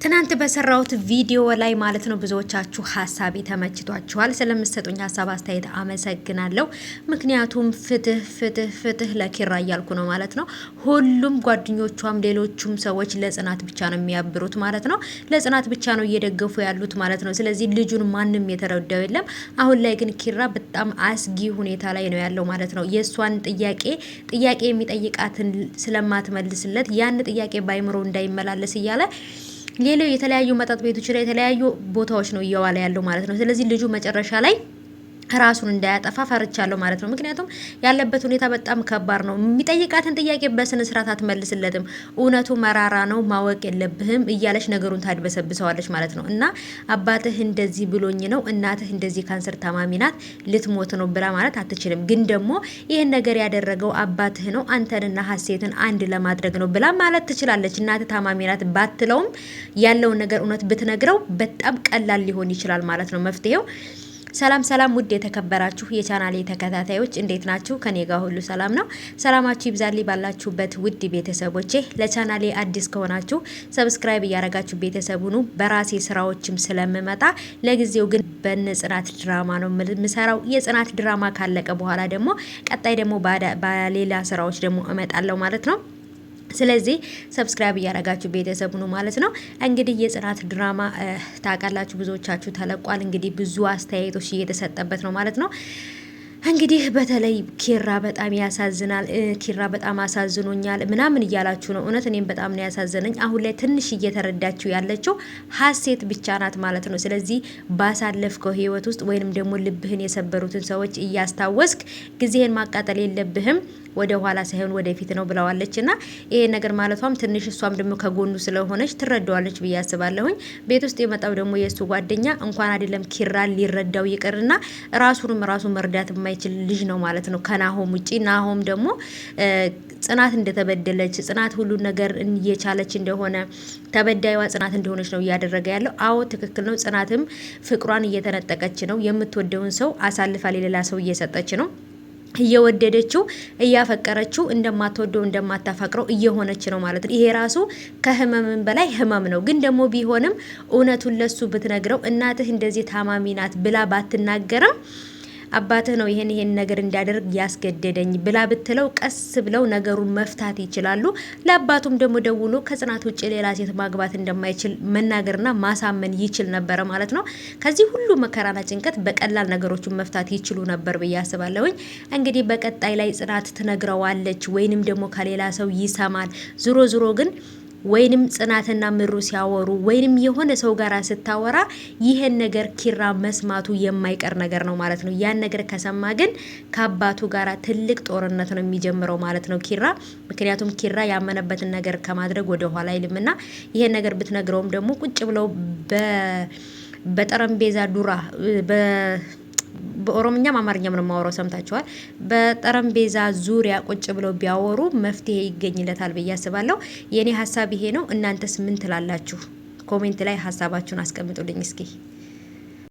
ትናንት በሰራውት ቪዲዮ ላይ ማለት ነው ብዙዎቻችሁ ሀሳቤ ተመችቷችኋል። ስለምትሰጡኝ ሀሳብ አስተያየት አመሰግናለሁ። ምክንያቱም ፍትህ ለኪራ እያልኩ ነው ማለት ነው። ሁሉም ጓደኞቿም ሌሎቹም ሰዎች ለጽናት ብቻ ነው የሚያብሩት ማለት ነው። ለጽናት ብቻ ነው እየደገፉ ያሉት ማለት ነው። ስለዚህ ልጁን ማንም የተረዳው የለም። አሁን ላይ ግን ኪራ በጣም አስጊ ሁኔታ ላይ ነው ያለው ማለት ነው። የእሷን ጥያቄ የሚጠይቃትን ስለማትመልስለት ያን ጥያቄ ባይምሮ እንዳይመላለስ እያለ ሌላው የተለያዩ መጠጥ ቤቶች ላይ የተለያዩ ቦታዎች ነው እየዋለ ያለው ማለት ነው። ስለዚህ ልጁ መጨረሻ ላይ ራሱን እንዳያጠፋ ፈርቻለሁ ማለት ነው። ምክንያቱም ያለበት ሁኔታ በጣም ከባድ ነው። የሚጠይቃትን ጥያቄ በስነ ስርዓት አትመልስለትም። እውነቱ መራራ ነው፣ ማወቅ የለብህም እያለች ነገሩን ታድበሰብሰዋለች ማለት ነው። እና አባትህ እንደዚህ ብሎኝ ነው፣ እናትህ እንደዚህ ካንሰር ታማሚ ናት፣ ልትሞት ነው ብላ ማለት አትችልም። ግን ደግሞ ይህን ነገር ያደረገው አባትህ ነው፣ አንተንና ሀሴትን አንድ ለማድረግ ነው ብላ ማለት ትችላለች። እናትህ ታማሚ ናት ባትለውም ያለውን ነገር እውነት ብትነግረው በጣም ቀላል ሊሆን ይችላል ማለት ነው መፍትሄው። ሰላም ውድ የተከበራችሁ የቻናሌ ተከታታዮች እንዴት ናችሁ? ከኔ ጋር ሁሉ ሰላም ነው። ሰላማችሁ ይብዛልኝ ባላችሁበት ውድ ቤተሰቦቼ። ለቻናሌ አዲስ ከሆናችሁ ሰብስክራይብ እያረጋችሁ ቤተሰብ ሁኑ። በራሴ ስራዎችም ስለምመጣ ለጊዜው ግን በጽናት ድራማ ነው የምሰራው። የጽናት ድራማ ካለቀ በኋላ ደግሞ ቀጣይ ደግሞ በሌላ ስራዎች ደግሞ እመጣለሁ ማለት ነው። ስለዚህ ሰብስክራይብ እያረጋችሁ ቤተሰብ ነው ማለት ነው። እንግዲህ የጽናት ድራማ ታውቃላችሁ ብዙዎቻችሁ ተለቋል። እንግዲህ ብዙ አስተያየቶች እየተሰጠበት ነው ማለት ነው። እንግዲህ በተለይ ኪራ በጣም ያሳዝናል፣ ኪራ በጣም አሳዝኖኛል ምናምን እያላችሁ ነው። እውነት እኔም በጣም ነው ያሳዘነኝ። አሁን ላይ ትንሽ እየተረዳችሁ ያለችው ሀሴት ብቻ ናት ማለት ነው። ስለዚህ ባሳለፍከው ህይወት ውስጥ ወይንም ደግሞ ልብህን የሰበሩትን ሰዎች እያስታወስክ ጊዜህን ማቃጠል የለብህም፣ ወደ ኋላ ሳይሆን ወደፊት ነው ብለዋለች። እና ይሄ ነገር ማለቷም ትንሽ እሷም ደግሞ ከጎኑ ስለሆነች ትረዳዋለች ብዬ አስባለሁኝ። ቤት ውስጥ የመጣው ደግሞ የእሱ ጓደኛ እንኳን አይደለም ኪራ ሊረዳው ይቅርና ራሱ መርዳት የማይችል ልጅ ነው ማለት ነው ከናሆም ውጪ። ናሆም ደግሞ ጽናት እንደተበደለች ጽናት ሁሉ ነገር እየቻለች እንደሆነ ተበዳይዋ ጽናት እንደሆነች ነው እያደረገ ያለው። አዎ ትክክል ነው። ጽናትም ፍቅሯን እየተነጠቀች ነው። የምትወደውን ሰው አሳልፋ ሌላ ሰው እየሰጠች ነው። እየወደደችው እያፈቀረችው እንደማትወደው እንደማታፈቅረው እየሆነች ነው ማለት ነው። ይሄ ራሱ ከህመምን በላይ ህመም ነው። ግን ደግሞ ቢሆንም እውነቱን ለሱ ብትነግረው እናትህ እንደዚህ ታማሚ ናት ብላ ባትናገርም አባትህ ነው ይሄን ነገር እንዲያደርግ ያስገደደኝ ብላ ብትለው ቀስ ብለው ነገሩን መፍታት ይችላሉ። ለአባቱም ደግሞ ደውሎ ከጽናት ውጭ ሌላ ሴት ማግባት እንደማይችል መናገርና ማሳመን ይችል ነበር ማለት ነው። ከዚህ ሁሉ መከራና ጭንቀት በቀላል ነገሮችን መፍታት ይችሉ ነበር ብዬ አስባለሁኝ። እንግዲህ በቀጣይ ላይ ጽናት ትነግረዋለች ወይንም ደግሞ ከሌላ ሰው ይሰማል። ዙሮ ግን ወይንም ጽናትና ምሩ ሲያወሩ ወይንም የሆነ ሰው ጋር ስታወራ ይሄን ነገር ኪራ መስማቱ የማይቀር ነገር ነው ማለት ነው። ያን ነገር ከሰማ ግን ከአባቱ ጋራ ትልቅ ጦርነት ነው የሚጀምረው ማለት ነው ኪራ። ምክንያቱም ኪራ ያመነበትን ነገር ከማድረግ ወደ ኋላ አይልምና ይሄን ነገር ብትነግረውም ደግሞ ቁጭ ብለው በጠረጴዛ ዱራ በኦሮምኛም አማርኛም ነው የማወራው ሰምታችኋል። በጠረጴዛ ዙሪያ ቁጭ ብለው ቢያወሩ መፍትሄ ይገኝለታል ብዬ አስባለሁ። የኔ ሀሳብ ይሄ ነው። እናንተስ ምን ትላላችሁ? ኮሜንት ላይ ሀሳባችሁን አስቀምጡልኝ እስኪ።